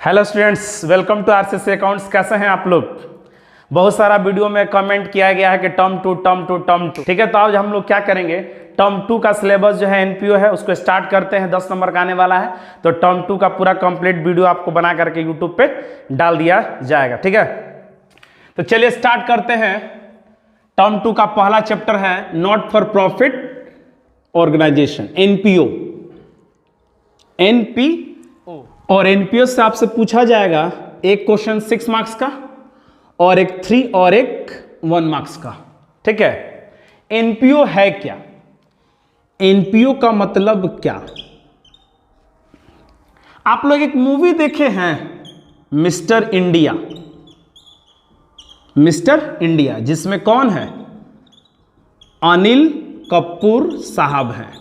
Hello students, welcome to RCC accounts. कैसे हैं आप लोग? बहुत सारा वीडियो में कमेंट किया गया है कि टर्म टू। ठीक है, तो आज हम लोग क्या करेंगे, टर्म 2 का सिलेबस जो है एनपीओ है उसको स्टार्ट करते हैं। 10 नंबर का आने वाला है, तो टर्म 2 का पूरा कंप्लीट वीडियो आपको बना करके यूट्यूब पे डाल दिया जाएगा। ठीक है, तो चलिए स्टार्ट करते हैं। टर्म 2 का पहला चैप्टर है not for profit organisation, NPO. और एनपीओ से आपसे पूछा जाएगा एक क्वेश्चन 6 मार्क्स का और एक 3 और एक 1 मार्क्स का। ठीक है, एनपीओ है क्या, एनपीओ का मतलब क्या? आप लोग एक मूवी देखे हैं मिस्टर इंडिया, जिसमें कौन है? अनिल कपूर साहब हैं।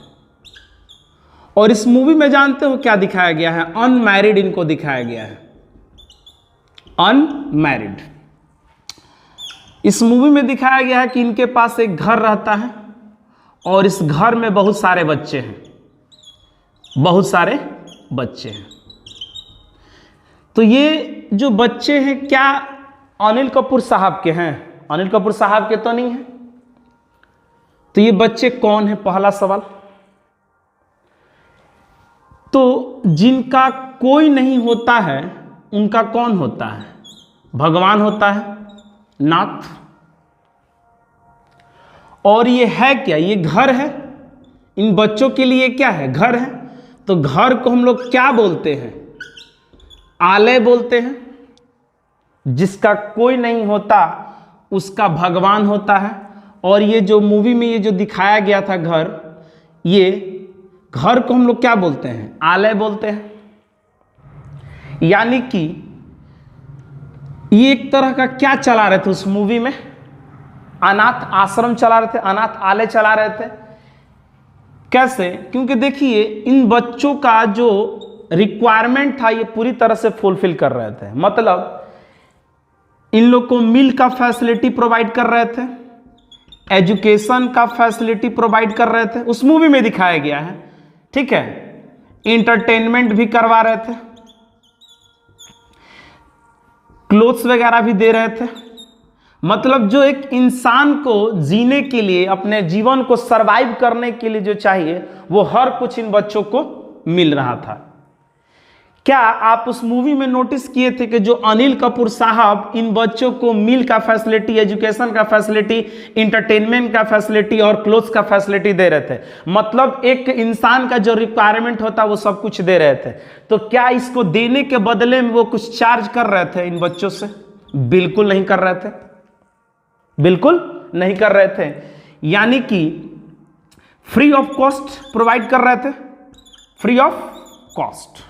और इस मूवी में जानते हो क्या दिखाया गया है? अनमैरिड इनको दिखाया गया है, अनमैरिड। इस मूवी में दिखाया गया है कि इनके पास एक घर रहता है और इस घर में बहुत सारे बच्चे हैं, तो ये जो बच्चे हैं क्या अनिल कपूर साहब के हैं? अनिल कपूर साहब के तो नहीं है। तो ये बच्चे कौन है, पहला सवाल। तो जिनका कोई नहीं होता है उनका कौन होता है? भगवान होता है, नाथ। और ये है क्या? ये घर है। इन बच्चों के लिए क्या है? घर है। तो घर को हम लोग क्या बोलते हैं? आलय बोलते हैं। जिसका कोई नहीं होता उसका भगवान होता है। और ये जो मूवी में ये जो दिखाया गया था घर, ये घर को हम लोग क्या बोलते हैं? आलय बोलते हैं। यानी कि ये एक तरह का क्या चला रहे थे उस मूवी में? अनाथ आश्रम चला रहे थे, अनाथ आलय चला रहे थे। कैसे? क्योंकि देखिए इन बच्चों का जो रिक्वायरमेंट था ये पूरी तरह से फुलफिल कर रहे थे। मतलब इन लोग को मील का फैसिलिटी प्रोवाइड कर रहे थे, एजुकेशन का फैसिलिटी प्रोवाइड कर रहे थे, उस मूवी में दिखाया गया है। ठीक है, इंटरटेनमेंट भी करवा रहे थे, क्लोथ्स वगैरह भी दे रहे थे। मतलब जो एक इंसान को जीने के लिए, अपने जीवन को सरवाइव करने के लिए जो चाहिए वो हर कुछ इन बच्चों को मिल रहा था। क्या आप उस मूवी में नोटिस किए थे कि जो अनिल कपूर साहब इन बच्चों को मील का फैसिलिटी, एजुकेशन का फैसिलिटी, इंटरटेनमेंट का फैसिलिटी और क्लोथ्स का फैसिलिटी दे रहे थे? मतलब एक इंसान का जो रिक्वायरमेंट होता है वो सब कुछ दे रहे थे। तो क्या इसको देने के बदले में वो कुछ चार्ज कर रहे थे इन बच्चों से? बिल्कुल नहीं कर रहे थे, बिल्कुल नहीं कर रहे थे। यानी कि फ्री ऑफ कॉस्ट प्रोवाइड कर रहे थे, फ्री ऑफ कॉस्ट,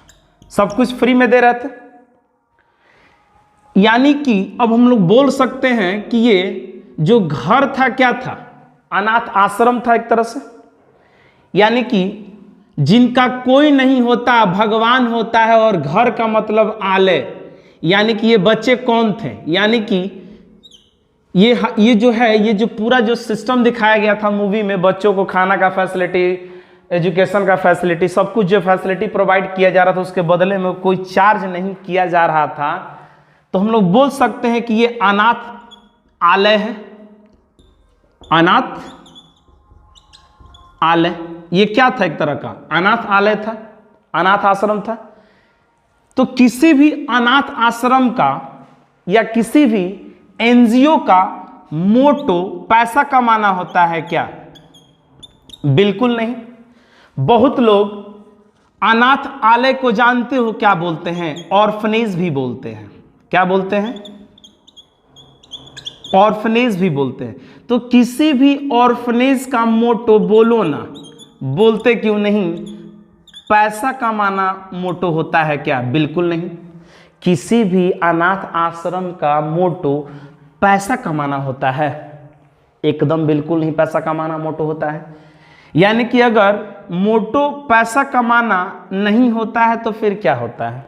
सब कुछ फ्री में दे रहे थे। यानी कि अब हम लोग बोल सकते हैं कि ये जो घर था क्या था? अनाथ आश्रम था एक तरह से। यानी कि जिनका कोई नहीं होता भगवान होता है, और घर का मतलब आलय। यानी कि ये बच्चे कौन थे? यानी कि ये जो है, ये जो पूरा जो सिस्टम दिखाया गया था मूवी में, बच्चों को खाना का फैसिलिटी, एजुकेशन का फैसिलिटी, सब कुछ जो फैसिलिटी प्रोवाइड किया जा रहा था उसके बदले में कोई चार्ज नहीं किया जा रहा था। तो हम लोग बोल सकते हैं कि ये अनाथ आलय है, अनाथ आलय। ये क्या था? एक तरह का अनाथ आलय था, अनाथ आश्रम था। तो किसी भी अनाथ आश्रम का या किसी भी एनजीओ का मोटो पैसा कमाना होता है क्या? बिल्कुल नहीं। बहुत लोग अनाथ आलय को जानते हो क्या बोलते हैं? ऑर्फनेज भी बोलते हैं। क्या बोलते हैं? ऑर्फनेज भी बोलते हैं। तो किसी भी ऑर्फनेज का मोटो बोलो ना, बोलते क्यों नहीं? पैसा कमाना मोटो होता है क्या? बिल्कुल नहीं। किसी भी अनाथ आश्रम का मोटो पैसा कमाना होता है? एकदम बिल्कुल नहीं पैसा कमाना मोटो होता है। यानी कि अगर मोटो पैसा कमाना नहीं होता है तो फिर क्या होता है?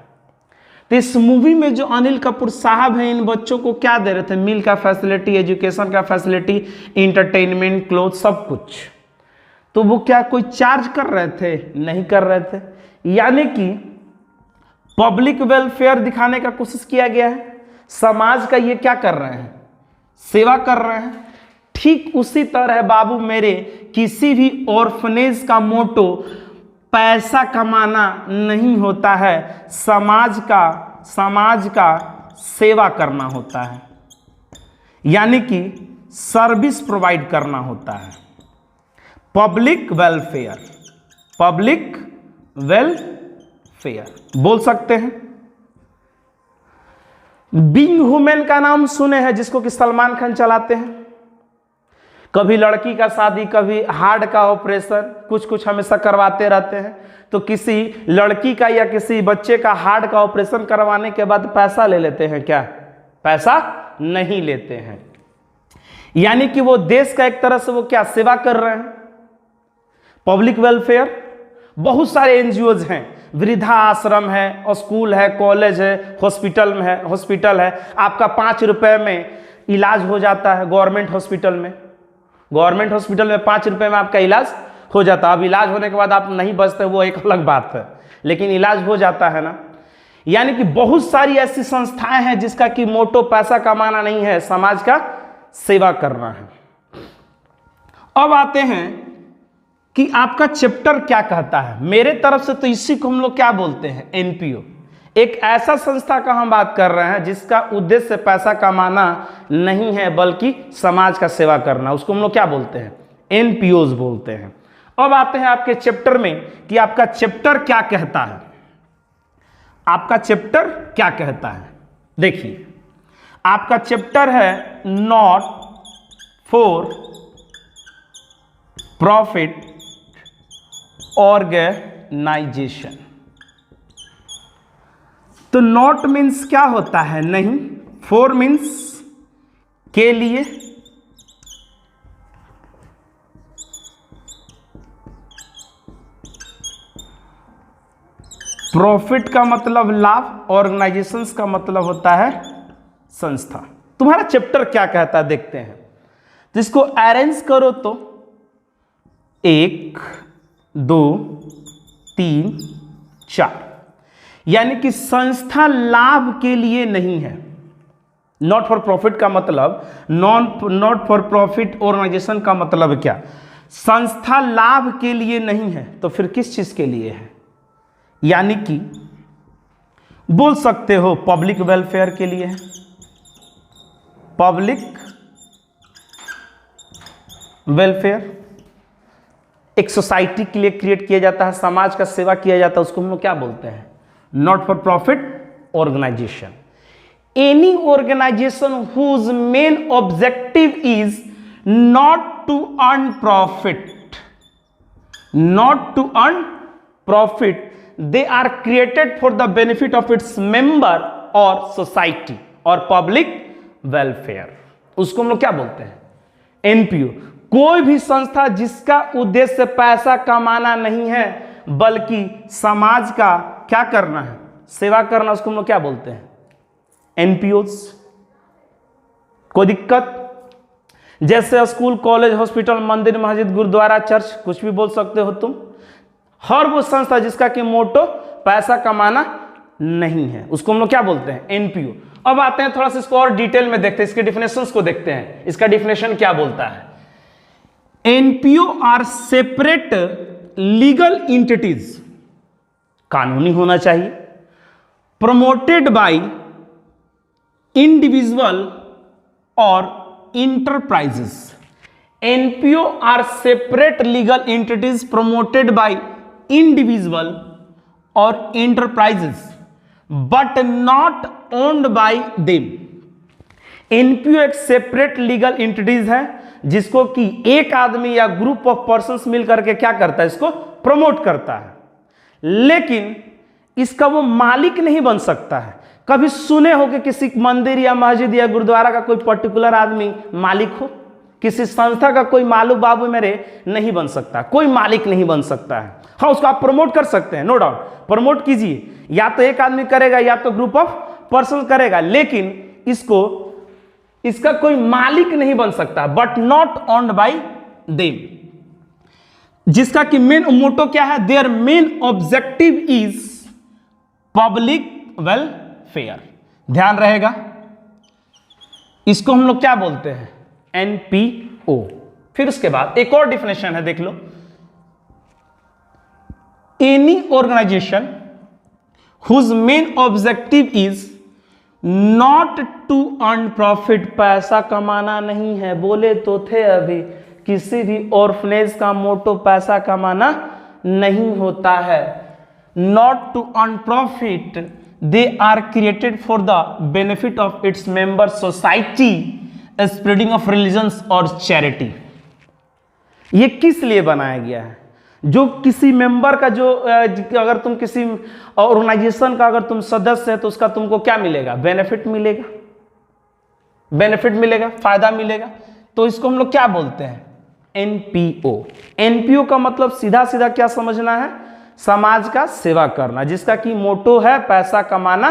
तो इस मूवी में जो अनिल कपूर साहब हैं इन बच्चों को क्या दे रहे थे? मील का फैसिलिटी, एजुकेशन का फैसिलिटी, इंटरटेनमेंट, क्लोथ, सब कुछ। तो वो क्या कोई चार्ज कर रहे थे? नहीं कर रहे थे। यानी कि पब्लिक वेलफेयर दिखाने का कोशिश किया गया है। समाज का ये क्या कर रहे हैं, सेवा कर रहे हैं। ठीक उसी तरह बाबू मेरे किसी भी ऑर्फनेज का मोटो पैसा कमाना नहीं होता है, समाज का सेवा करना होता है, यानी कि सर्विस प्रोवाइड करना होता है। पब्लिक वेलफेयर बोल सकते हैं। बीइंग ह्यूमन का नाम सुने हैं, जिसको कि सलमान खान चलाते हैं। कभी लड़की का शादी, कभी हार्ट का ऑपरेशन, कुछ हमेशा करवाते रहते हैं। तो किसी लड़की का या किसी बच्चे का हार्ट का ऑपरेशन करवाने के बाद पैसा ले लेते हैं क्या? पैसा नहीं लेते हैं। यानी कि वो देश का एक तरह से वो क्या सेवा कर रहे हैं। पब्लिक वेलफेयर, बहुत सारे एनजीओज हैं, वृद्धा आश्रम है, स्कूल है, कॉलेज है, हॉस्पिटल है। आपका 5 रुपए में इलाज हो जाता है गवर्नमेंट हॉस्पिटल में। 5 रुपए में आपका इलाज हो जाता है। अब इलाज होने के बाद आप नहीं बचते, वो एक अलग बात है, लेकिन इलाज हो जाता है ना। यानी कि बहुत सारी ऐसी संस्थाएं हैं जिसका कि मोटो पैसा कमाना नहीं है, समाज का सेवा करना है। अब आते हैं कि आपका चैप्टर क्या कहता है। मेरे तरफ से तो इसी को हम लोग क्या बोलते हैं, एनपीओ। एक ऐसा संस्था का हम बात कर रहे हैं जिसका उद्देश्य पैसा कमाना नहीं है बल्कि समाज का सेवा करना, उसको हम लोग क्या बोलते हैं, एनपीओज बोलते हैं। अब आते हैं आपके चैप्टर में कि आपका चैप्टर क्या कहता है। आपका चैप्टर क्या कहता है, देखिए आपका चैप्टर है नॉट फॉर प्रॉफिट ऑर्गेनाइजेशन। तो नॉट मीन्स क्या होता है, नहीं। फॉर मीन्स के लिए, प्रॉफिट का मतलब लाभ, ऑर्गेनाइजेशंस का मतलब होता है संस्था। तुम्हारा चैप्टर क्या कहता है देखते हैं। तो इसको अरेंज करो तो 1 2 3 4, यानी कि संस्था लाभ के लिए नहीं है। नॉट फॉर प्रॉफिट का मतलब, नॉट फॉर प्रॉफिट ऑर्गेनाइजेशन का मतलब क्या, संस्था लाभ के लिए नहीं है, तो फिर किस चीज के लिए है? यानी कि बोल सकते हो पब्लिक वेलफेयर के लिए है। पब्लिक वेलफेयर एक सोसाइटी के लिए क्रिएट किया जाता है, समाज का सेवा किया जाता है, उसको हम लोग क्या बोलते हैं, not for profit organisation. Any organisation whose main objective is not to earn profit, not to earn profit, they are created for the benefit of its member or society और public welfare, उसको हम लोग क्या बोलते हैं, NPO. कोई भी संस्था जिसका उद्देश्य पैसा कमाना नहीं है बल्कि समाज का क्या करना है, सेवा करना, उसको हम लोग क्या बोलते हैं, एनपीओज। कोई दिक्कत? जैसे स्कूल, कॉलेज, हॉस्पिटल, मंदिर, मस्जिद, गुरुद्वारा, चर्च, कुछ भी बोल सकते हो तुम। हर वो संस्था जिसका कि मोटो पैसा कमाना नहीं है, उसको हम लोग क्या बोलते हैं, एनपीओ। अब आते हैं थोड़ा सा इसको और डिटेल में देखते हैं, इसके डिफिनेशंस को देखते हैं। इसका डिफिनेशन क्या बोलता है, NPO are separate legal entities, कानूनी होना चाहिए, प्रमोटेड बाय इंडिविजुअल और enterprises. NPO are separate legal entities promoted by individual और enterprises but not owned by them. NPO एक सेपरेट लीगल एंटिटीज है जिसको कि एक आदमी या ग्रुप ऑफ पर्संस मिलकर के क्या करता है, इसको प्रमोट करता है, लेकिन इसका वो मालिक नहीं बन सकता है। कभी सुने हो कि किसी मंदिर या मस्जिद या गुरुद्वारा का कोई पर्टिकुलर आदमी मालिक हो? किसी संस्था का कोई मालूम बाबू मेरे नहीं बन सकता, कोई मालिक नहीं बन सकता है। हाँ, उसको आप प्रमोट कर सकते हैं, नो डाउट, प्रमोट कीजिए, या तो एक आदमी करेगा या तो ग्रुप ऑफ पर्सन करेगा, लेकिन इसका कोई मालिक नहीं बन सकता, but not owned by them. जिसका कि मेन मोटो क्या है, their main objective is public welfare, ध्यान रहेगा। इसको हम लोग क्या बोलते हैं? एनपीओ। फिर उसके बाद एक और डिफिनेशन है, देख लो। Any organisation whose main objective is not to earn profit, पैसा कमाना नहीं है। बोले तो थे अभी, किसी भी ऑर्फनेज का मोटो पैसा कमाना नहीं होता है। Not to earn profit, they are created for the benefit of its member society, spreading of religions और चैरिटी। ये किस लिए बनाया गया है? जो किसी मेंबर का, जो अगर तुम किसी ऑर्गेनाइजेशन का अगर तुम सदस्य है तो उसका तुमको क्या मिलेगा? बेनिफिट मिलेगा, बेनिफिट मिलेगा, फायदा मिलेगा। तो इसको हम लोग क्या बोलते हैं? एनपीओ। एनपीओ का मतलब सीधा सीधा क्या समझना है? समाज का सेवा करना, जिसका कि मोटो है पैसा कमाना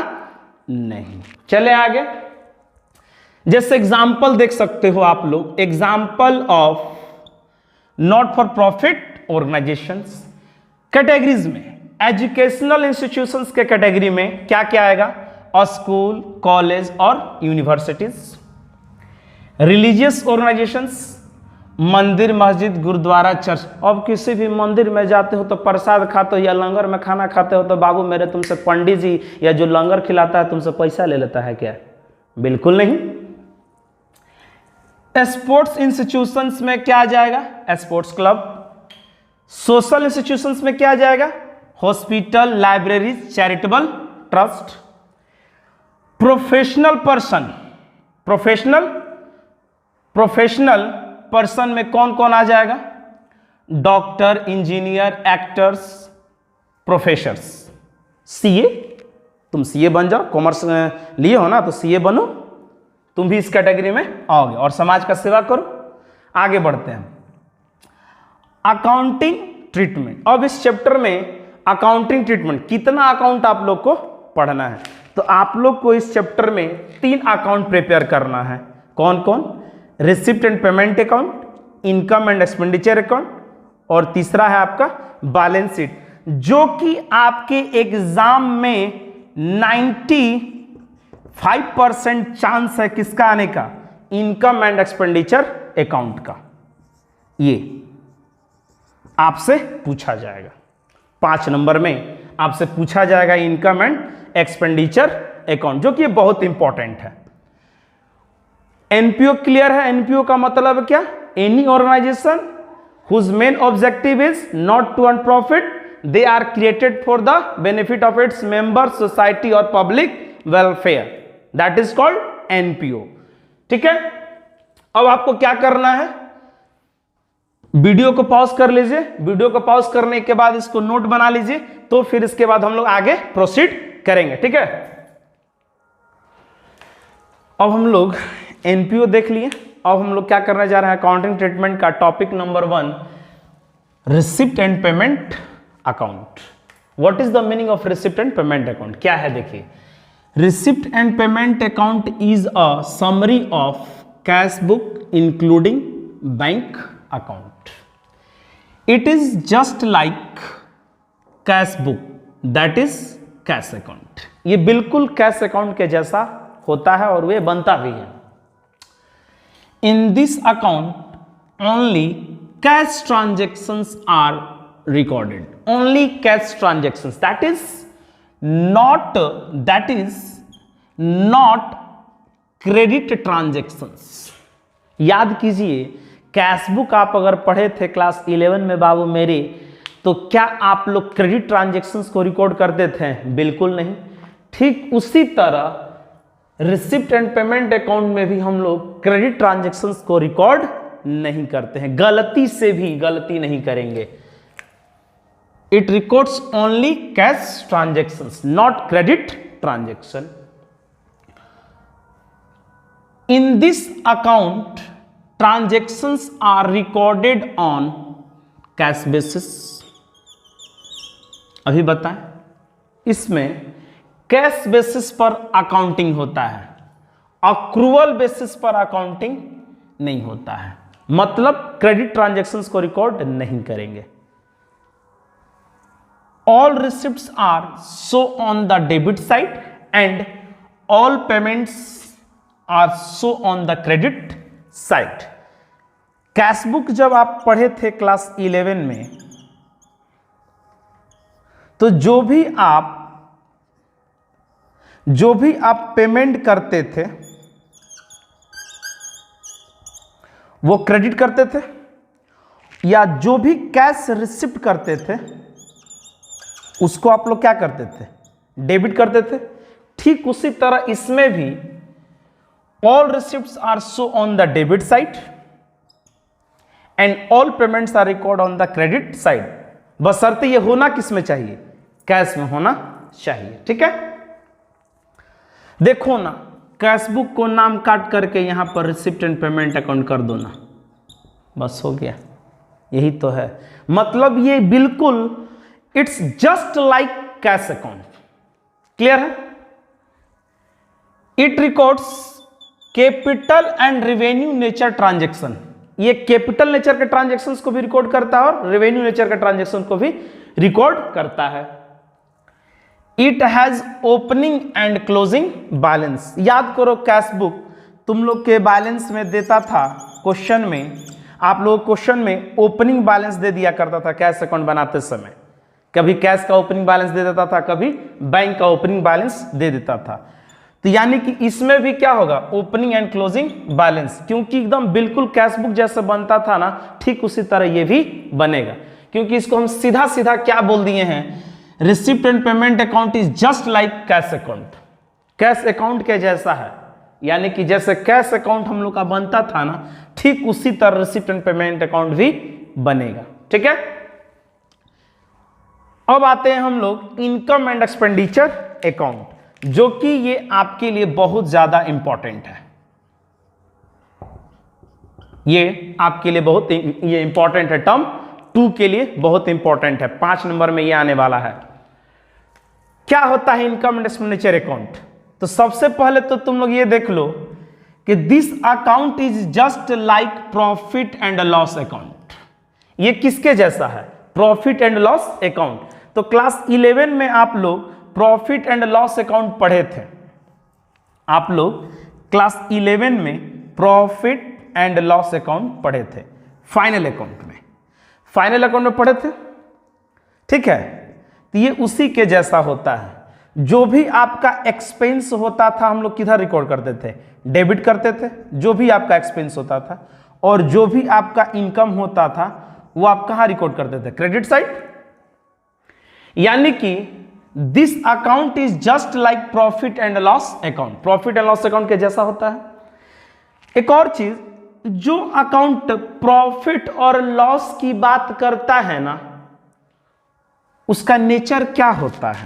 नहीं। चले आगे। जैसे एग्जाम्पल देख सकते हो आप लोग, example of not for profit organisations. Categories में एजुकेशनल इंस्टीट्यूशंस के कैटेगरी में क्या क्या आएगा? स्कूल, कॉलेज और यूनिवर्सिटीज। रिलीजियस ऑर्गेनाइजेशंस, मंदिर, मस्जिद, गुरुद्वारा, चर्च। अब किसी भी मंदिर में जाते हो तो प्रसाद खाते हो या लंगर में खाना खाते हो तो बाबू मेरे तुमसे पंडित जी या जो लंगर खिलाता है तुमसे पैसा ले लेता है क्या? बिल्कुल नहीं। स्पोर्ट्स इंस्टीट्यूशंस में क्या आ जाएगा? Sports club. सोशल इंस्टीट्यूशंस में क्या आ जाएगा? Hospital, libraries, charitable trust. Professional person, professional person में कौन कौन आ जाएगा? Doctor, engineer, actors, professors. CA, तुम सीए बन जाओ, कॉमर्स लिए हो ना तो सीए बनो, तुम भी इस कैटेगरी में आओगे और समाज का सेवा करो। आगे बढ़ते हैं। Accounting treatment. अब इस चैप्टर में अकाउंटिंग ट्रीटमेंट, कितना अकाउंट आप लोग को पढ़ना है? तो आप लोग को इस चैप्टर में 3 अकाउंट प्रिपेयर करना है। कौन कौन? Receipt and payment account, income and expenditure account, और तीसरा है आपका बैलेंस शीट, जो कि आपके एग्जाम में 95% चांस है किसका आने का? इनकम एंड एक्सपेंडिचर अकाउंट का। ये आपसे पूछा जाएगा 5 नंबर में, आपसे पूछा जाएगा इनकम एंड एक्सपेंडिचर अकाउंट, जो कि बहुत इंपॉर्टेंट है। एनपीओ क्लियर है? एनपीओ का मतलब क्या? Any organisation whose main objective is not to earn profit, they are created for the benefit of its member society और public welfare, that is called NPO. ठीक है, अब आपको क्या करना है? वीडियो को पॉज कर लीजिए, वीडियो को पॉज करने के बाद इसको नोट बना लीजिए, तो फिर इसके बाद हम लोग आगे प्रोसीड करेंगे। ठीक है, अब हम लोग एनपीओ देख लिए, अब हम लोग क्या करने जा रहे हैं? अकाउंटिंग ट्रीटमेंट का topic number 1, receipt and payment account. What is the meaning of receipt and payment account? क्या है देखिए, receipt and payment account is a summary of cash book including bank account. It is just like cash book, that is cash account. ये बिल्कुल cash account के जैसा होता है और ये बनता भी है। In this account only cash transactions are recorded, only cash transactions, that is not credit transactions। याद कीजिए, कैश बुक आप अगर पढ़े थे क्लास 11 में बाबू मेरे, तो क्या आप लोग क्रेडिट ट्रांजैक्शंस को रिकॉर्ड करते थे? बिल्कुल नहीं। ठीक उसी तरह रिसिप्ट एंड पेमेंट अकाउंट में भी हम लोग क्रेडिट ट्रांजैक्शंस को रिकॉर्ड नहीं करते हैं, गलती से भी गलती नहीं करेंगे। It records only cash transactions, not credit transaction. In this account, transactions are recorded on cash basis. अभी बताएं, इसमें कैश बेसिस पर अकाउंटिंग होता है, अक्रूवल बेसिस पर अकाउंटिंग नहीं होता है। मतलब क्रेडिट ट्रांजैक्शंस को रिकॉर्ड नहीं करेंगे। all receipts are show on the debit side and all payments are show on the credit side. Cash book जब आप पढ़े थे क्लास 11 में, तो जो भी आप पेमेंट करते थे वो क्रेडिट करते थे, या जो भी कैश रिसिप्ट करते थे उसको आप लोग क्या करते थे, डेबिट करते थे। ठीक उसी तरह इसमें भी all receipts are show on the debit side and all payments are record on the credit side, बशर्ते ये होना किस में चाहिए, कैश में होना चाहिए। ठीक है, देखो ना, कैश बुक को नाम काट करके यहां पर रिसिप्ट एंड पेमेंट अकाउंट कर दो ना, बस हो गया। यही तो है, मतलब ये बिल्कुल it's just like cash account. Clear है? It records capital and revenue nature transaction, ये कैपिटल नेचर के ट्रांजैक्शंस को भी रिकॉर्ड करता है और रेवेन्यू नेचर के ट्रांजैक्शन को भी रिकॉर्ड करता है। It has opening and closing balance. याद करो, कैश बुक तुम लोग के बैलेंस में देता था, क्वेश्चन में आप लोग क्वेश्चन में ओपनिंग बैलेंस दे दिया करता था कैश अकाउंट बनाते समय। कभी कैश का ओपनिंग बैलेंस दे देता था, कभी बैंक का ओपनिंग बैलेंस दे देता था। तो यानी कि इसमें भी क्या होगा, ओपनिंग एंड क्लोजिंग बैलेंस, क्योंकि एकदम बिल्कुल कैश बुक जैसे बनता था ना, ठीक उसी तरह ये भी बनेगा। क्योंकि इसको हम सीधा सीधा क्या बोल दिए हैं, receipt and payment account is just like cash account, cash account के जैसा है। यानी कि जैसे कैश अकाउंट हम लोग का बनता था ना, ठीक उसी तरह रिसिप्ट एंड पेमेंट अकाउंट भी बनेगा। ठीक है, अब आते हैं हम लोग इनकम एंड एक्सपेंडिचर अकाउंट, जो कि ये आपके लिए बहुत ज्यादा इंपॉर्टेंट है। ये आपके लिए बहुत ये इंपॉर्टेंट है, टर्म 2 के लिए बहुत इंपॉर्टेंट है, 5 नंबर में ये आने वाला है। क्या होता है इनकम एंड एक्सपेंडिचर अकाउंट? तो सबसे पहले तो तुम लोग ये देख लो कि this account is just like profit and loss account. ये किसके जैसा है, प्रॉफिट एंड लॉस अकाउंट। तो क्लास 11 में आप लोग प्रॉफिट एंड लॉस अकाउंट पढ़े थे, आप लोग क्लास 11 में प्रॉफिट एंड लॉस अकाउंट पढ़े थे, फाइनल अकाउंट में पढ़े थे। ठीक है, तो ये उसी के जैसा होता है। जो भी आपका एक्सपेंस होता था हम लोग किधर रिकॉर्ड करते थे, डेबिट करते थे, जो भी आपका एक्सपेंस होता था, और जो भी आपका इनकम होता था वो आप कहां रिकॉर्ड करते थे, क्रेडिट साइड। यानी कि this account is just like profit and loss account, profit and loss account के जैसा होता है। एक और चीज, जो अकाउंट प्रॉफिट और लॉस की बात करता है ना, उसका नेचर क्या होता है,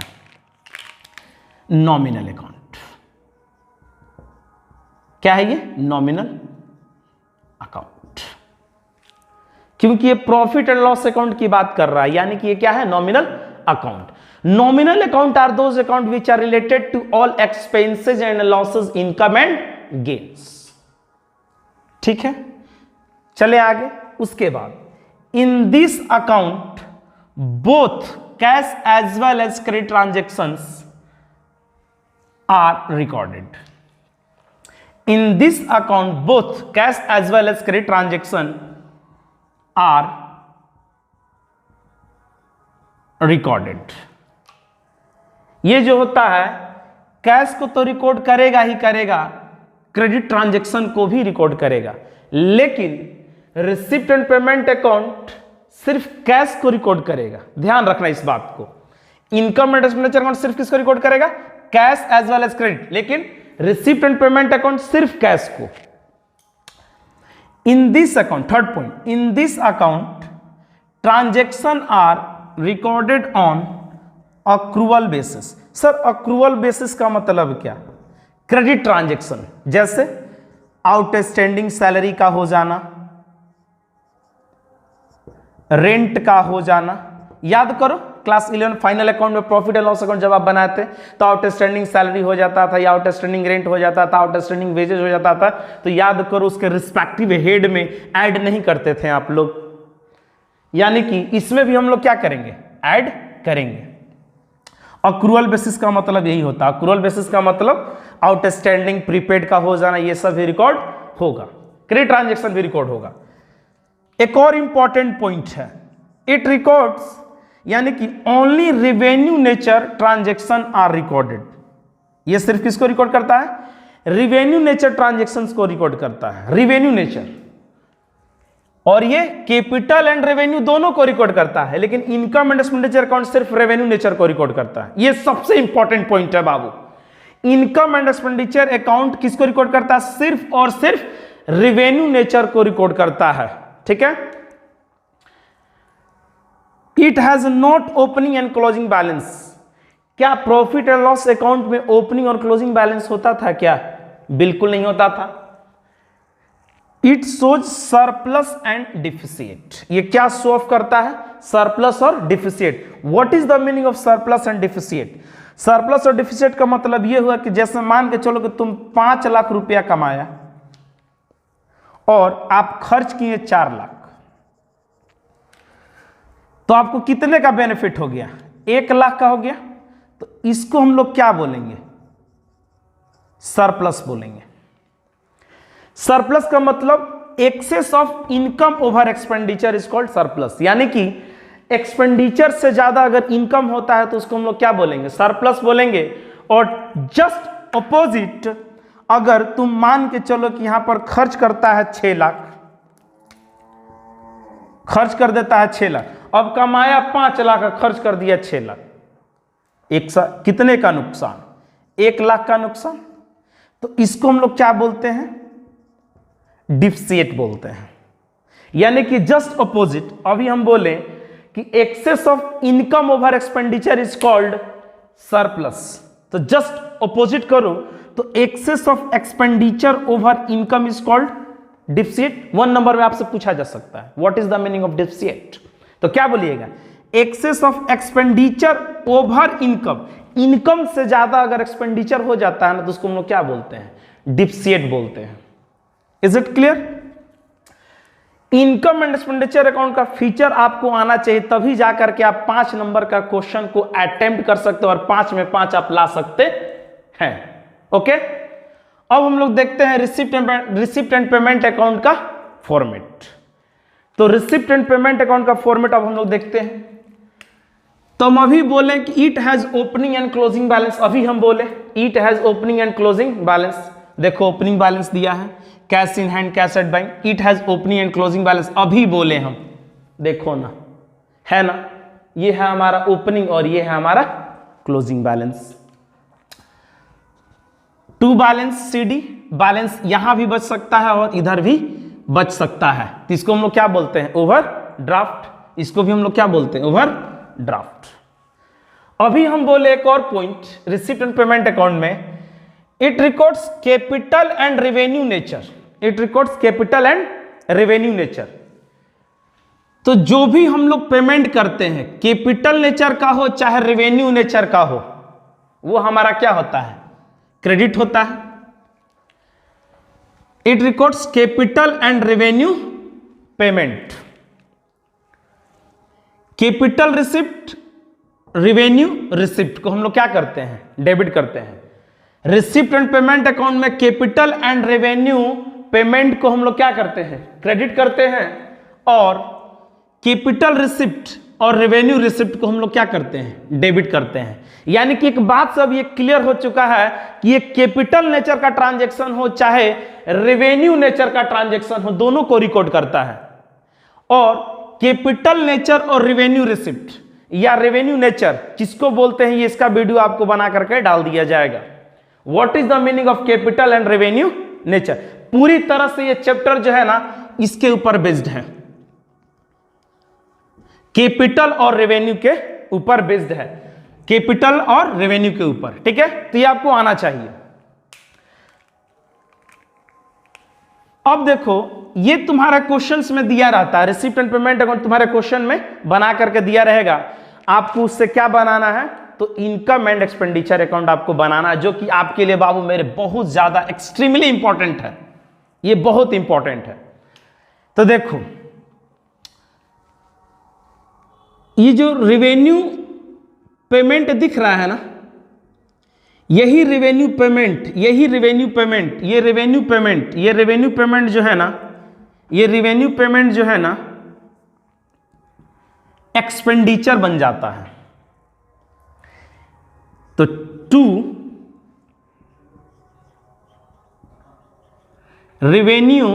नॉमिनल अकाउंट। क्या है ये, नॉमिनल अकाउंट, क्योंकि ये प्रॉफिट एंड लॉस अकाउंट की बात कर रहा है। यानी कि ये क्या है, nominal account. Nominal account are those account which are related to all expenses and losses, income and gains. ठीक है, चले आगे। उसके बाद, in this account both cash as well as credit transactions are recorded. In this account both cash as well as credit transaction are recorded. ये जो होता है, कैश को तो रिकॉर्ड करेगा ही करेगा, क्रेडिट ट्रांजैक्शन को भी रिकॉर्ड करेगा, लेकिन रिसिप्ट एंड पेमेंट अकाउंट सिर्फ कैश को रिकॉर्ड करेगा। ध्यान रखना इस बात को। इनकम एंड एक्सपेंडिचर अकाउंट सिर्फ किसको रिकॉर्ड करेगा, cash as well as credit, लेकिन रिसिप्ट एंड पेमेंट अकाउंट सिर्फ कैश को। In this account, third point, in this account transaction are recorded on accrual basis. Sir accrual basis का मतलब क्या, credit transaction, जैसे आउटस्टैंडिंग सैलरी का हो जाना, रेंट का हो जाना। याद करो क्लास 11 फाइनल अकाउंट में प्रॉफिट एंड लॉस अकाउंट जब आप बनाते तो आउटस्टैंडिंग सैलरी हो जाता था, या आउटस्टैंडिंग रेंट हो जाता था, आउटस्टैंडिंग वेजेस हो जाता था, तो याद करो उसके रिस्पेक्टिव हेड में ऐड नहीं करते थे आप लोग। यानी कि इसमें भी हम लोग क्या करेंगे, ऐड करेंगे। अक्रूअल बेसिस का मतलब यही होता है। अक्रूअल बेसिस का मतलब आउटस्टैंडिंग, प्रीपेड का हो जाना, ये सब भी रिकॉर्ड होगा, क्रेडिट ट्रांजेक्शन भी रिकॉर्ड होगा। एक और इंपॉर्टेंट पॉइंट है, इट रिकॉर्ड्स, यानी कि only revenue nature transaction are recorded. ये सिर्फ किसको रिकॉर्ड करता है? रेवेन्यू नेचर ट्रांजेक्शंस को रिकॉर्ड करता है, रेवेन्यू नेचर। और ये कैपिटल एंड रेवेन्यू दोनों को रिकॉर्ड करता है, लेकिन इनकम एंड एक्सपेंडिचर अकाउंट सिर्फ रेवेन्यू नेचर को रिकॉर्ड करता है। ये सबसे इंपॉर्टेंट पॉइंट है बाबू। इनकम एंड एक्सपेंडिचर अकाउंट किसको रिकॉर्ड करता है? सिर्फ और सिर्फ रेवेन्यू नेचर को रिकॉर्ड करता है, ठीक है। It has not opening and closing balance. क्या प्रॉफिट एंड लॉस अकाउंट में ओपनिंग और क्लोजिंग बैलेंस होता था क्या? बिल्कुल नहीं होता था। It shows surplus and deficit. ये क्या शो ऑफ करता है? सरप्लस और deficit. What is the meaning of surplus and deficit? Surplus और डिफिसिट का मतलब ये हुआ कि जैसे मान के चलो कि तुम 5 लाख रुपया कमाया और आप खर्च किए 4 लाख, तो आपको कितने का बेनिफिट हो गया? 1 लाख का हो गया। तो इसको हम लोग क्या बोलेंगे? सरप्लस बोलेंगे। सरप्लस का मतलब excess of income over expenditure is called surplus, यानी कि एक्सपेंडिचर से ज्यादा अगर इनकम होता है तो उसको हम लोग क्या बोलेंगे? सरप्लस बोलेंगे। और जस्ट अपोजिट, अगर तुम मान के चलो कि यहां पर खर्च करता है 6 लाख, खर्च कर देता है 6 लाख, अब कमाया 5 लाख, खर्च कर दिया 6 लाख, कितने का नुकसान? 1 लाख का नुकसान। तो इसको हम लोग क्या बोलते हैं? डिफिसिट बोलते हैं। यानी कि जस्ट अपोजिट, अभी हम बोले कि excess of income over expenditure is called surplus, तो जस्ट अपोजिट करो तो excess of expenditure over income is called deficit. 1 number में आपसे पूछा जा सकता है what is the meaning of deficit, तो क्या बोलिएगा? Excess of expenditure over income. Income से ज्यादा अगर एक्सपेंडिचर हो जाता है ना तो उसको हम लोग क्या बोलते हैं? डिफिसिट बोलते हैं। Is it clear? Income and expenditure account का फीचर आपको आना चाहिए, तभी जाकर के आप 5 नंबर का क्वेश्चन को अटेम्प्ट कर सकते हो और 5 में 5 आप ला सकते हैं। ओके, अब हम लोग देखते हैं रिसिप्ट एंड पेमेंट अकाउंट का फॉर्मेट। तो रिसिप्ट एंड पेमेंट अकाउंट का फॉर्मेट अब हम लोग देखते हैं। तो हम अभी बोले कि it has opening and closing balance. अभी हम बोले it has opening and closing balance. देखो ओपनिंग बैलेंस दिया है, cash in hand, cash at bank. It has opening and closing balance अभी बोले हम, देखो ना, है ना, ये है हमारा ओपनिंग और ये है हमारा closing balance. To balance CD balance यहां भी बच सकता है और इधर भी बच सकता है, तो इसको हम लोग क्या बोलते हैं? Overdraft. इसको भी हम लोग क्या बोलते हैं? Overdraft. अभी हम बोले एक और point receipt and payment account में, it records capital and revenue nature. It records capital and revenue nature. तो जो भी हम लोग पेमेंट करते हैं, कैपिटल नेचर का हो चाहे रेवेन्यू नेचर का हो, वो हमारा क्या होता है? क्रेडिट होता है। It records capital and revenue payment. Capital receipt, revenue receipt को हम लोग क्या करते हैं? डेबिट करते हैं। रिसिप्ट एंड पेमेंट अकाउंट में कैपिटल एंड रेवेन्यू पेमेंट को हम लोग क्या करते हैं? क्रेडिट करते हैं। और कैपिटल रिसिप्ट और रेवेन्यू रिसिप्ट को हम लोग क्या करते हैं? डेबिट करते हैं। यानी कि एक बात सब ये क्लियर हो चुका है कि ये कैपिटल नेचर का ट्रांजैक्शन हो चाहे रेवेन्यू नेचर का ट्रांजैक्शन हो, दोनों को रिकॉर्ड करता है। और कैपिटल नेचर और रेवेन्यू रिसिप्ट या रेवेन्यू नेचर किसको बोलते हैं, ये इसका वीडियो आपको बना करके डाल दिया जाएगा। What is the meaning of capital and revenue nature, पूरी तरह से ये चैप्टर जो है ना इसके ऊपर बेस्ड है, कैपिटल और रेवेन्यू के ऊपर बेस्ड है, कैपिटल और रेवेन्यू के ऊपर, ठीक है। तो ये आपको आना चाहिए। अब देखो ये तुम्हारा क्वेश्चंस में दिया रहता है, रिसिप्ट एंड पेमेंट अकाउंट तुम्हारे क्वेश्चन में बना करके दिया रहेगा, आपको उससे क्या बनाना है? तो इनकम एंड एक्सपेंडिचर अकाउंट आपको बनाना है, जो कि आपके लिए बाबू मेरे बहुत ज्यादा एक्सट्रीमली इंपॉर्टेंट है, ये बहुत इंपॉर्टेंट है। तो देखो ये जो रेवेन्यू पेमेंट दिख रहा है ना, यही रेवेन्यू पेमेंट, यही रेवेन्यू पेमेंट, ये रेवेन्यू पेमेंट, ये रेवेन्यू पेमेंट जो है ना, ये रेवेन्यू पेमेंट जो है ना एक्सपेंडिचर बन जाता है। तो टू रेवेन्यू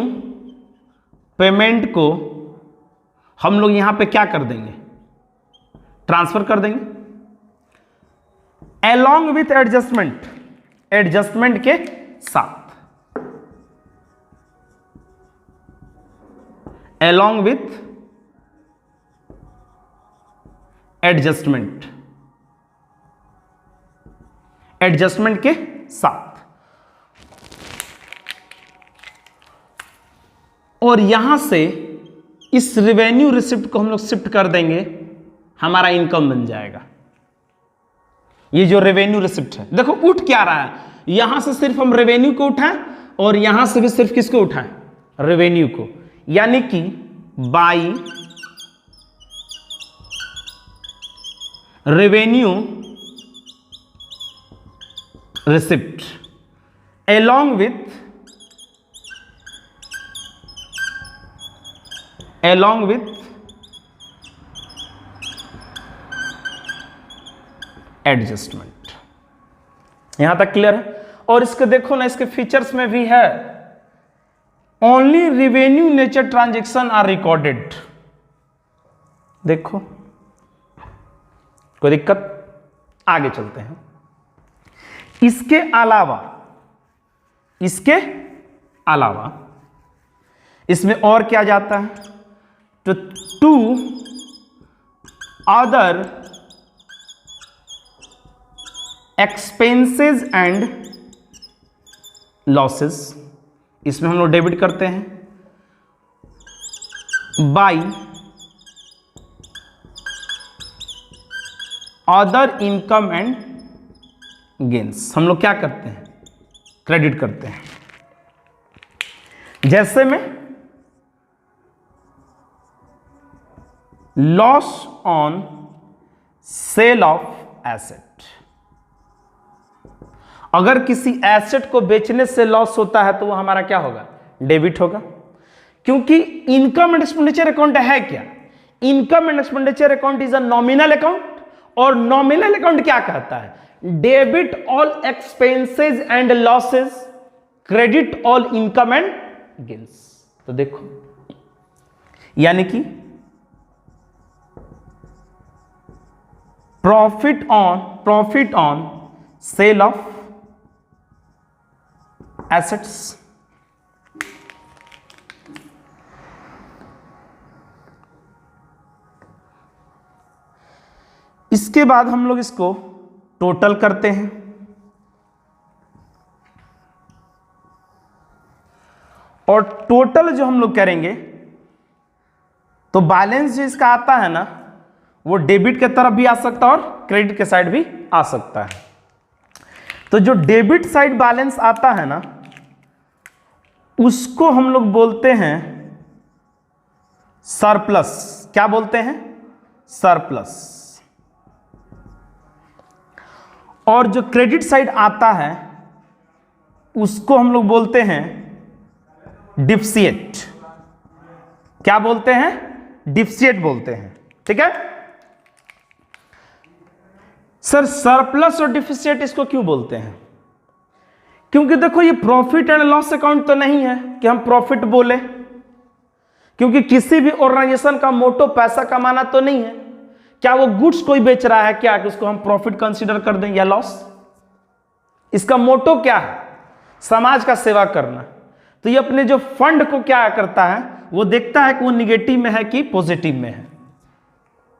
पेमेंट को हम लोग यहां पे क्या कर देंगे, ट्रांसफर कर देंगे along with एडजस्टमेंट, एडजस्टमेंट के साथ, along with एडजस्टमेंट, एडजस्टमेंट के साथ। और यहां से इस रेवेन्यू रिसिप्ट को हम लोग शिफ्ट कर देंगे, हमारा इनकम बन जाएगा। ये जो रेवेन्यू रिसिप्ट है, देखो उठ क्या रहा है, यहां से सिर्फ हम रेवेन्यू को उठाएं और यहां से भी सिर्फ किसको उठाएं, रेवेन्यू को, यानी कि by revenue receipt along with adjustment. यहां तक क्लियर है। और इसके देखो ना, इसके फीचर्स में भी है, only revenue nature transaction are recorded. देखो कोई दिक्कत, आगे चलते हैं। इसके अलावा इसमें और क्या जाता है, तो to other expenses and losses, इसमें हम लोग डेबिट करते हैं by other income and gains, हम लोग क्या करते हैं, क्रेडिट करते हैं। जैसे में loss on sale of asset, अगर किसी एसेट को बेचने से लॉस होता है तो वो हमारा क्या होगा, डेबिट होगा। क्योंकि इनकम एंड एक्सपेंडिचर अकाउंट है क्या, income and expenditure account is a nominal account, और नॉमिनल अकाउंट क्या कहता है, debit all expenses and losses, credit all income and gains. तो देखो, यानी कि profit on sale of assets, इसके बाद हम लोग इसको टोटल करते हैं, और टोटल जो हम लोग करेंगे तो बैलेंस जो इसका आता है ना, वो डेबिट के तरफ भी आ सकता है और क्रेडिट के साइड भी आ सकता है। तो जो डेबिट साइड बैलेंस आता है ना, उसको हम लोग बोलते हैं सरप्लस। क्या बोलते हैं, सरप्लस। और जो क्रेडिट साइड आता है उसको हम लोग बोलते हैं डिफिसिट। क्या बोलते हैं, डिफिसिट बोलते हैं। ठीक है सर, सरप्लस और डिफिसिट इसको क्यों बोलते हैं, क्योंकि देखो ये प्रॉफिट एंड लॉस अकाउंट तो नहीं है कि हम प्रॉफिट बोले, क्योंकि किसी भी ऑर्गेनाइजेशन का मोटो पैसा कमाना तो नहीं है। क्या वो गुड्स कोई बेच रहा है क्या कि उसको हम प्रॉफिट कंसीडर कर दें या लॉस? इसका मोटो क्या है, समाज का सेवा करना। तो ये अपने जो फंड को क्या करता है, वो देखता है कि वो निगेटिव में है कि पॉजिटिव में है,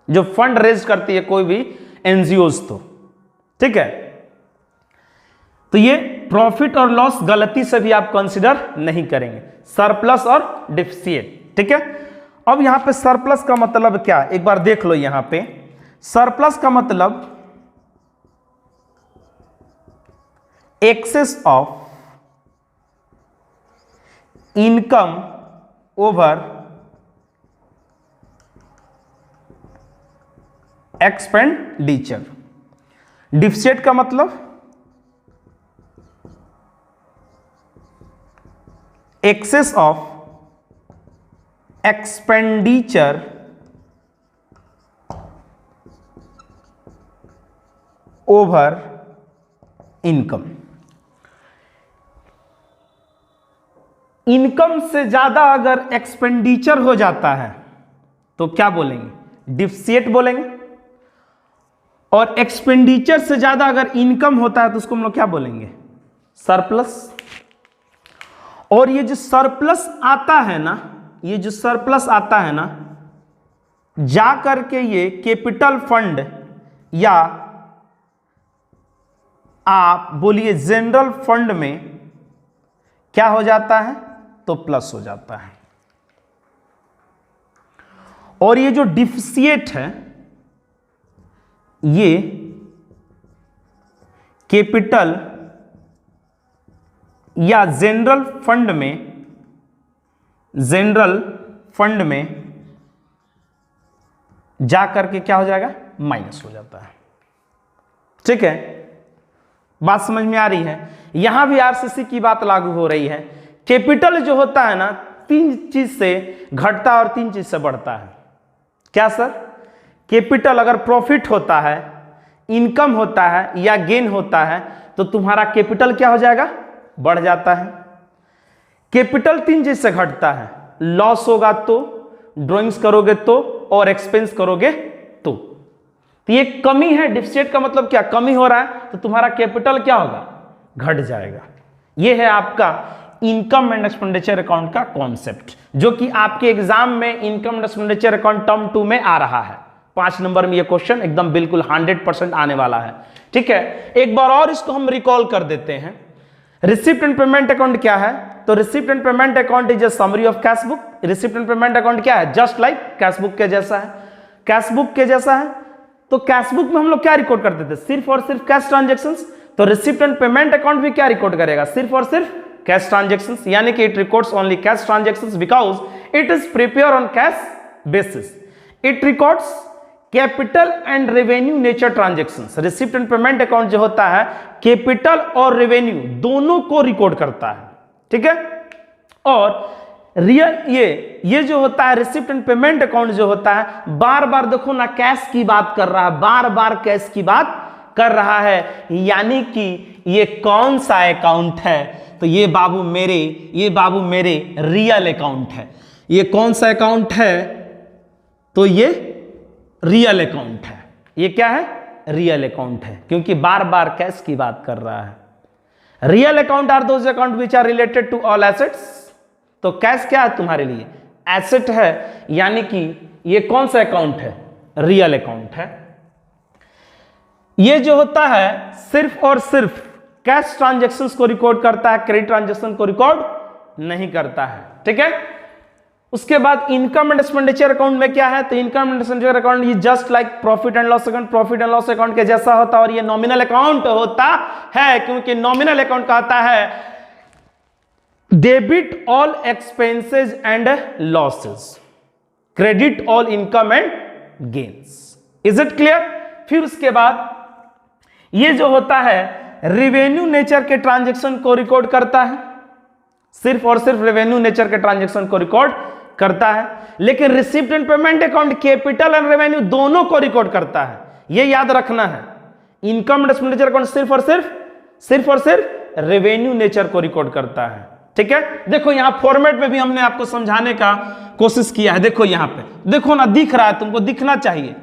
जो फंड रेज करती है कोई भी एनजीओज। तो ठीक है, तो ये प्रॉफिट और लॉस गलती से भी आप कंसीडर नहीं करेंगे, सरप्लस और डिफिसिट। ठीक है, अब यहां पे सरप्लस का मतलब क्या, एक बार देख लो। यहां पे सरप्लस का मतलब excess of income over expenditure. Deficit का मतलब excess of expenditure over income. Income से ज्यादा अगर एक्सपेंडिचर हो जाता है तो क्या बोलेंगे? डिफिसिट बोलेंगे। और एक्सपेंडिचर से ज्यादा अगर इनकम होता है तो उसको हम लोग क्या बोलेंगे? सरप्लस। और ये जो सरप्लस आता है ना, ये जो सरप्लस आता है ना, जा करके ये कैपिटल फंड या आप बोलिए जनरल फंड में क्या हो जाता है? तो प्लस हो जाता है। और ये जो डिफिसिट है ये कैपिटल या जनरल फंड में जाकर के क्या हो जाएगा? माइनस हो जाता है। ठीक है, बात समझ में आ रही है? यहां भी आरसीसी की बात लागू हो रही है। कैपिटल जो होता है ना, 3 चीज से घटता है और 3 चीज से बढ़ता है। क्या सर? कैपिटल अगर प्रॉफिट होता है, इनकम होता है या गेन होता है तो तुम्हारा कैपिटल क्या हो जाएगा? बढ़ जाता है। कैपिटल 3 चीज से घटता है, लॉस होगा तो, ड्रॉइंग्स करोगे तो, और एक्सपेंस करोगे तो ये कमी है। डिफिसिट का मतलब क्या? कमी हो रहा है तो तुम्हारा कैपिटल क्या होगा? घट जाएगा। ये है आपका इनकम एंड एक्सपेंडिचर अकाउंट का कॉन्सेप्ट, जो कि आपके एग्जाम में income and expenditure account term 2 में आ रहा है। 5 नंबर में ये क्वेश्चन एकदम बिल्कुल 100% आने वाला है। ठीक है, एक बार और इसको हम रिकॉल कर देते हैं। रिसिप्ट एंड पेमेंट अकाउंट क्या है? तो receipt and payment account is a summary of cash book. Receipt and payment account क्या है? जस्ट लाइक कैश बुक के जैसा है। कैश बुक के जैसा है तो कैश बुक में हम लोग क्या रिकॉर्ड करते थे? सिर्फ और सिर्फ कैश ट्रांजेक्शंस। तो रिसिप्ट एंड पेमेंट अकाउंट भी क्या रिकॉर्ड करेगा? सिर्फ और सिर्फ कैश ट्रांजेक्शंस, यानी कि it records only cash transactions because it is prepare on cash basis. It records capital and revenue nature transactions. Receipt and payment account जो होता है कैपिटल और रेवेन्यू दोनों को रिकॉर्ड करता है। ठीक है, और रियल ये जो होता है रिसिप्ट एंड पेमेंट अकाउंट जो होता है, बार बार देखो ना कैश की बात कर रहा है, बार बार कैश की बात कर रहा है, यानी कि ये कौन सा अकाउंट है? तो ये बाबू मेरे रियल अकाउंट है। ये कौन सा अकाउंट है? तो ये रियल अकाउंट है। ये क्या है? रियल अकाउंट है, क्योंकि बार बार कैश की बात कर रहा है। Real account are those account which are related to all assets. तो कैश क्या है तुम्हारे लिए? एसेट है, यानी कि ये कौन सा अकाउंट है? रियल अकाउंट है। ये जो होता है सिर्फ और सिर्फ कैश ट्रांजैक्शंस को रिकॉर्ड करता है, क्रेडिट ट्रांजैक्शन को रिकॉर्ड नहीं करता है। ठीक है, उसके बाद इनकम एंड एक्सपेंडिचर अकाउंट में क्या है? तो इनकम एंड एक्सपेंडिचर अकाउंट ये just like profit and loss account, profit and loss account के जैसा होता है, और ये नॉमिनल अकाउंट होता है, क्योंकि नॉमिनल अकाउंट कहता है debit all expenses and losses, credit all income and gains. Is it clear? फिर उसके बाद ये जो होता है रिवेन्यू नेचर के ट्रांजैक्शन को रिकॉर्ड करता है, सिर्फ और सिर्फ रेवेन्यू नेचर के ट्रांजैक्शन को रिकॉर्ड करता है। लेकिन receipt and payment account capital and revenue दोनों को रिकॉर्ड करता है, ये याद रखना है। इनकम एंड एक्सपेंडिचर अकाउंट सिर्फ और सिर्फ रेवेन्यू नेचर को रिकॉर्ड करता है। ठीक है, देखो यहां फॉर्मेट में भी हमने आपको समझाने का कोशिश किया है। देखो यहां पे देखो ना, दिख रहा है, तुमको दिखना चाहिए।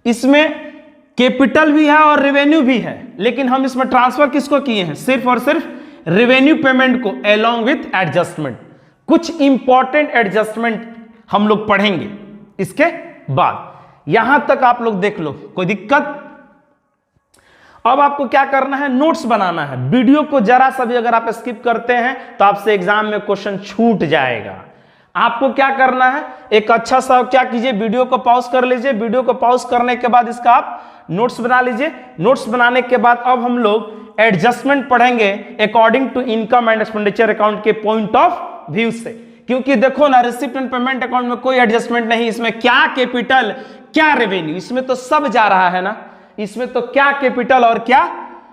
इसमें कैपिटल भी है और रेवेन्यू भी है, लेकिन हम इसमें ट्रांसफर किसको किए हैं? सिर्फ और सिर्फ रेवेन्यू पेमेंट को, अलोंग विथ एडजस्टमेंट। कुछ इंपॉर्टेंट एडजस्टमेंट हम लोग पढ़ेंगे इसके बाद। यहां तक आप लोग देख लो, कोई दिक्कत? अब आपको क्या करना है? नोट्स बनाना है। वीडियो को जरा सा भी अगर आप स्किप करते हैं तो आपसे एग्जाम में क्वेश्चन छूट जाएगा। आपको क्या करना है? एक अच्छा सा क्या कीजिए, वीडियो को पॉज कर लीजिए। वीडियो को पॉज करने के बाद इसका आप नोट्स बना लीजिए। नोट्स बनाने के बाद अब हम लोग एडजस्टमेंट पढ़ेंगे according to income and expenditure account के पॉइंट ऑफ व्यू से। क्योंकि देखो ना, रिसिप्ट एंड पेमेंट अकाउंट में कोई एडजस्टमेंट नहीं, इसमें क्या कैपिटल क्या रेवेन्यू, इसमें तो सब जा रहा है ना। इसमें तो क्या कैपिटल और क्या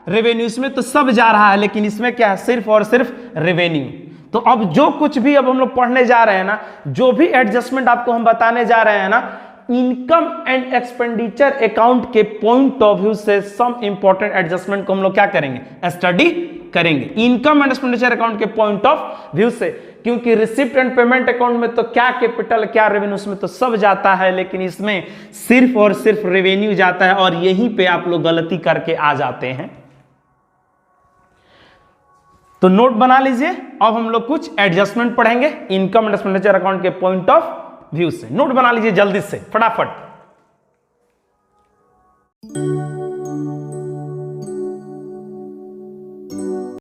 रेवेन्यू, इसमें तो सब जा रहा है, लेकिन इसमें क्या है, सिर्फ और सिर्फ रेवेन्यू। तो अब जो कुछ भी अब हम लोग पढ़ने जा रहे हैं ना, जो भी एडजस्टमेंट आपको हम बताने जा रहे हैं ना, इनकम एंड एक्सपेंडिचर अकाउंट के पॉइंट ऑफ व्यू से सम इंपॉर्टेंट एडजस्टमेंट को हम लोग क्या करेंगे, स्टडी करेंगे, इनकम एंड एक्सपेंडिचर अकाउंट के पॉइंट ऑफ व्यू से। क्योंकि रिसिप्ट एंड पेमेंट अकाउंट में तो क्या कैपिटल क्या रेवेन्यू, उसमें तो सब जाता है, लेकिन इसमें सिर्फ और सिर्फ रेवेन्यू जाता है, और यहीं पे आप लोग गलती करके आ जाते हैं। तो नोट बना लीजिए। अब हम लोग कुछ एडजस्टमेंट पढ़ेंगे इनकम एंड एक्सपेंडिचर अकाउंट के पॉइंट ऑफ व्यू से। नोट बना लीजिए जल्दी से फटाफट।